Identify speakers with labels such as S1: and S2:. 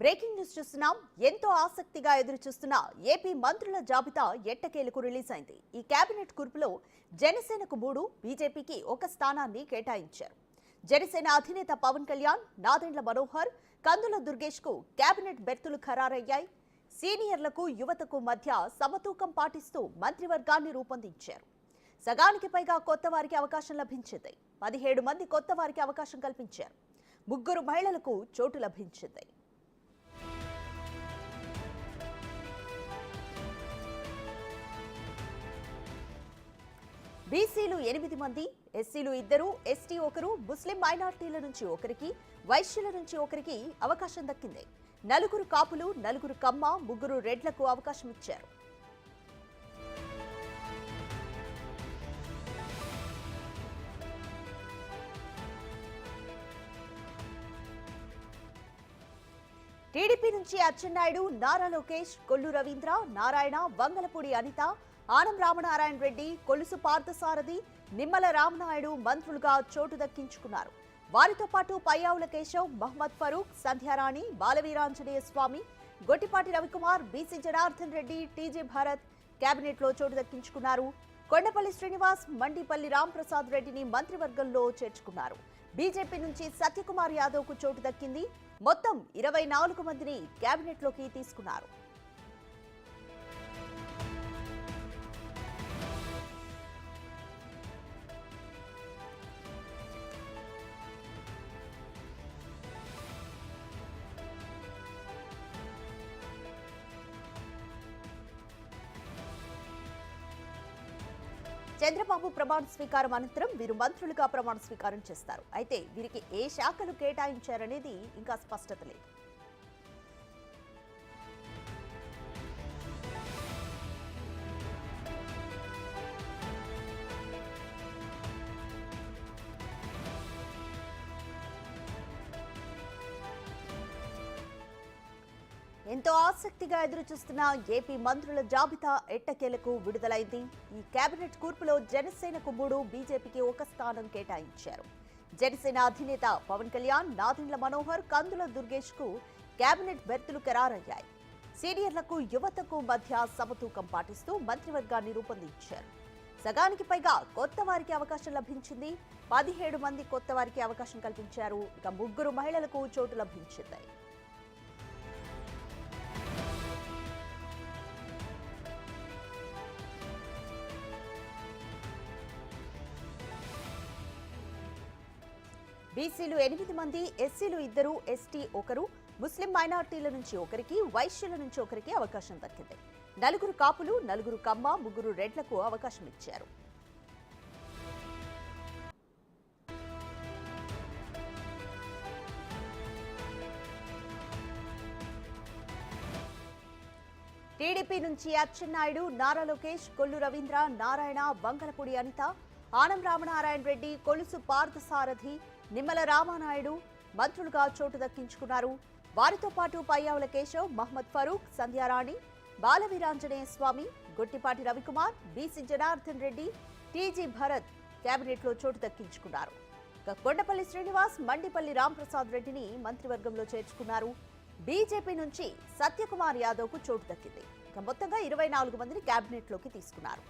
S1: Breaking news చూస్తున్నాం. ఎంతో ఆసక్తిగా ఎదురు చూస్తున్న ఏపీ మంత్రుల జాబితా ఎట్టకేలకు రిలీజ్ అయింది. ఈ కేబినెట్ కూర్పులో జనసేనకు 3, బీజేపీకి 1 స్థానాన్ని కేటాయించారు. జనసేన అధినేత పవన్ కళ్యాణ్, నాదెండ్ల మనోహర్, కందుల దుర్గేష్ కు కేబినెట్ బెర్తులు ఖరారయ్యాయి. సీనియర్లకు యువతకు మధ్య సమతూకం పాటిస్తూ మంత్రివర్గాన్ని రూపొందించారు. సగానికి పైగా కొత్త వారికి అవకాశం లభించింది. 17 మంది కొత్త వారికి అవకాశం కల్పించారు. 3 మహిళలకు చోటు లభించింది. బీసీలు 8 మంది, ఎస్సీలు 2, ఎస్టీ 1, ముస్లిం మైనార్టీల నుంచి 1కి, వైశ్యుల నుంచి 1కి అవకాశం దక్కింది. 4 కాపులు, 4 కమ్మ, 3 రెడ్లకు అవకాశం ఇచ్చారు. టీడీపీ నుంచి అచ్చెన్నాయుడు, నారా లోకేష్, కొల్లు రవీంద్ర, నారాయణ, వంగలపూడి అనిత, ఆనం రామనారాయణ రెడ్డి, కొలుసు పార్థసారథి, నిమ్మల రామనాయుడు మంత్రులుగా చోటు దక్కించుకున్నారు. వారితో పాటు Payyavula Keshav, Mohammed Farooq, Sandhyarani, Balaveeranjaneya Swamy, Gottipati Ravikumar, BC Janardhan Reddy, TG Bharat cabinet లో చోటు దక్కించుకున్నారు. కొండపల్లి శ్రీనివాస్, మండిపల్లి రాంప్రసాద్ రెడ్డిని మంత్రివర్గంలో చేర్చుకున్నారు. బీజేపీ నుంచి సత్యకుమార్ యాదవ్ కు చోటు దక్కింది. మొత్తం 24 మందిని కేబినెట్ లోకి తీసుకున్నారు. చంద్రబాబు ప్రమాణ స్వీకారం అనంతరం వీరు మంత్రులుగా ప్రమాణ స్వీకారం చేస్తారు. అయితే వీరికి ఏ శాఖలు కేటాయించారనేది ఇంకా స్పష్టత లేదు. ఎంతో ఆసక్తిగా ఎదురుచూస్తున్న ఏపీ మంత్రుల జాబితా ఎట్టకేలకు విడుదలైంది. ఈ కేబినెట్ కూర్పులో జనసేనకు 3, బీజేపీకి 1 స్థానం కేటాయించారు. జనసేన అధినేత పవన్ కళ్యాణ్, నాదెండ్ల మనోహర్, కందుల దుర్గేష్ కు కేబినెట్ బెర్తులు ఖరారయ్యాయి. సీనియర్లకు యువతకు మధ్య సమతూకం పాటిస్తూ మంత్రివర్గాన్ని రూపొందించారు. సగానికి పైగా కొత్త వారికి అవకాశం లభించింది. 17 మంది కొత్త వారికి అవకాశం కల్పించారు. ఇక 3 మహిళలకు చోటు లభించింది. బీసీలు 8 మంది, ఎస్సీలు 2, ఎస్టీ 1, ముస్లిం మైనార్టీల నుంచి 1కి, వైశ్యుల నుంచి 1కి అవకాశం దక్కింది. 4 కాపులు, 4 కమ్మ, 3 రెడ్లకు అవకాశం ఇచ్చారు. టీడీపీ నుంచి అచ్చెన్నాయుడు, నారా లోకేష్, కొల్లు రవీంద్ర, నారాయణ, వంగలపూడి అనిత, ఆనం రామనారాయణ రెడ్డి, కొలుసు పార్థసారథి, నిమ్మల రామనాయుడు మంత్రులుగా చోటు దక్కించుకున్నారు. వారితో పాటు Payyavula Keshav, Mohammed Farooq, Sandhyarani, Balaveeranjaneya Swamy, Gottipati Ravikumar, BC Janardhan Reddy, TG Bharath cabinet లో చోటు దక్కించుకున్నారు. కొండపల్లి శ్రీనివాస్, మండిపల్లి రాంప్రసాద్ రెడ్డిని మంత్రివర్గంలో చేర్చుకున్నారు. బీజేపీ నుంచి సత్యకుమార్ యాదవ్ కు చోటు దక్కింది. మొత్తంగా 24 మందిని కేబినెట్ లోకి తీసుకున్నారు.